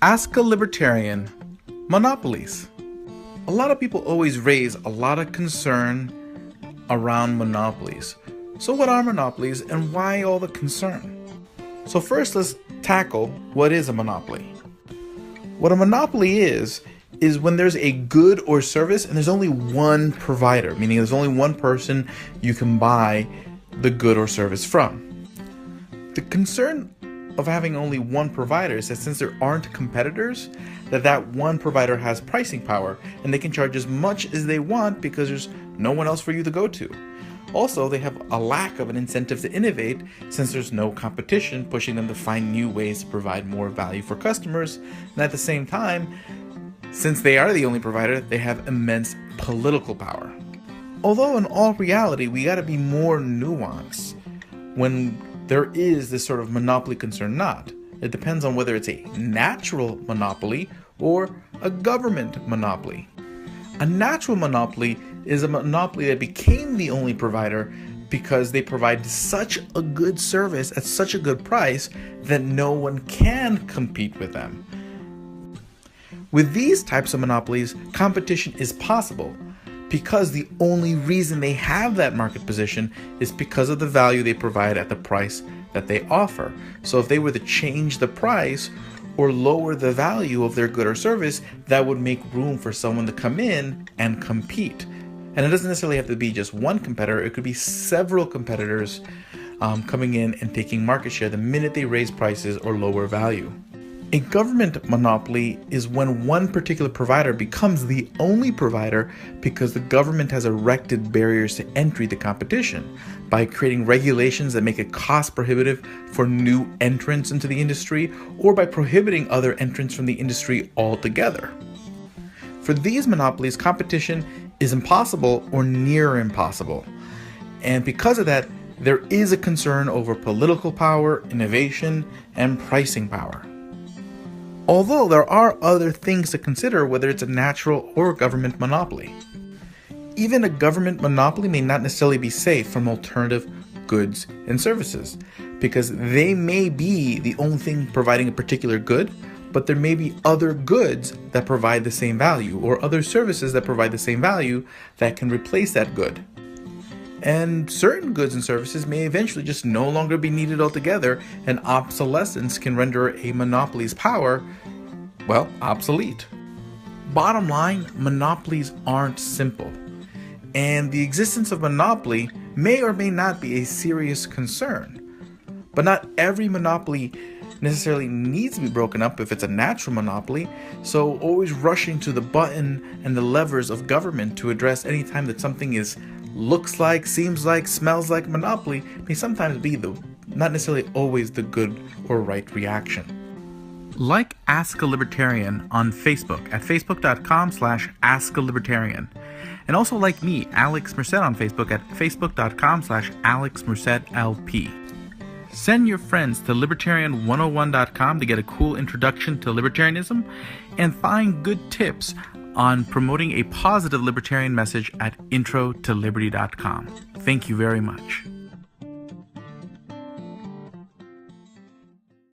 Ask a Libertarian, monopolies. A lot of people always raise a lot of concern around monopolies. So what are monopolies and why all the concern? So first let's tackle what is a monopoly. What a monopoly is when there's a good or service and there's only one provider, meaning there's only one person you can buy the good or service from. The concern of having only one provider is that since there aren't competitors, that one provider has pricing power and they can charge as much as they want because there's no one else for you to go to. Also, they have a lack of an incentive to innovate since there's no competition pushing them to find new ways to provide more value for customers. And at the same time, since they are the only provider, they have immense political power. Although in all reality, we gotta be more nuanced when there is this sort of monopoly concern not. It depends on whether it's a natural monopoly or a government monopoly. A natural monopoly is a monopoly that became the only provider because they provide such a good service at such a good price that no one can compete with them. With these types of monopolies, competition is possible because the only reason they have that market position is because of the value they provide at the price that they offer. So if they were to change the price or lower the value of their good or service, that would make room for someone to come in and compete. And it doesn't necessarily have to be just one competitor, it could be several competitors coming in and taking market share the minute they raise prices or lower value. A government monopoly is when one particular provider becomes the only provider because the government has erected barriers to entry to competition by creating regulations that make it cost prohibitive for new entrants into the industry or by prohibiting other entrants from the industry altogether. For these monopolies, competition is impossible or near impossible. And because of that, there is a concern over political power, innovation, and pricing power. Although there are other things to consider whether it's a natural or government monopoly. Even a government monopoly may not necessarily be safe from alternative goods and services because they may be the only thing providing a particular good, but there may be other goods that provide the same value or other services that provide the same value that can replace that good. And certain goods and services may eventually just no longer be needed altogether, and obsolescence can render a monopoly's power, well, obsolete. Bottom line, monopolies aren't simple, and the existence of monopoly may or may not be a serious concern. But not every monopoly necessarily needs to be broken up if it's a natural monopoly, so always rushing to the button and the levers of government to address any time that something looks like, seems like, smells like monopoly may sometimes be not necessarily always the good or right reaction. Like Ask a Libertarian on Facebook at facebook.com/askalibertarian. And also like me, Alex Merced on Facebook at facebook.com/alexmercedlp. Send your friends to libertarian101.com to get a cool introduction to libertarianism and find good tips on promoting a positive libertarian message at introtoliberty.com. Thank you very much.